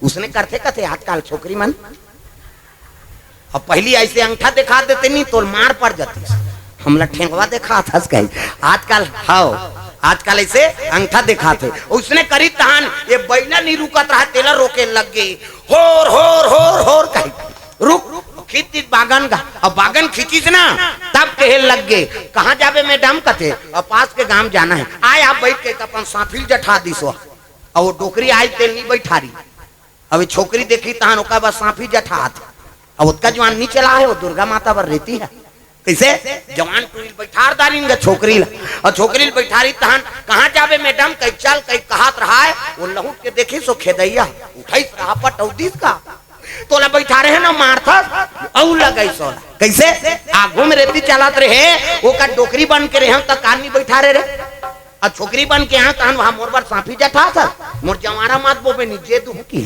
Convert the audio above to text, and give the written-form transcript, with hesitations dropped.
उसने करते कथे आजकल छोकरी मन अब पहली ऐसे अंगठा दिखा देते नहीं तो मार पड़ जाती हमला ठेंगवा देखा था आजकल हाओ आजकल ऐसे अंगठा दिखाते उसने करी तहान ये बैला नहीं रुकत रहा तेला रोके लग गई होर होर होर होर कही रुक खींची बागन का अब बागन खींची ना तब कहे लग गए कहाँ जाबे मैडम कथे और पास के गांव जाना है आए आप बैठ के अपन साफिल जठा दी सो और वो डोकरी आई तेल नहीं बैठा रही अब छोकरी देखी तहान ओका बस साफी जठा अब उसका जवान नहीं चला है वो दुर्गा माता पर रहती है कैसे जवान टूल बैठार दारी छोकरी और छोकरी बैठारी तहन कहाँ जाबे मैडम कई चल कई कहत रहा है वो लहुट के देखी सो खेदैया उठाई रहा पटौदी का तोला बैठा रहे ना मारथा औ लगई सो कैसे आगू में रेती चलत रहे वो का डोकरी बन के रहे तक आदमी बैठा रहे और छोकरी बन के यहाँ तहन वहां मोर पर साफी जठा था मोर जवारा मात बोबे नीचे तू की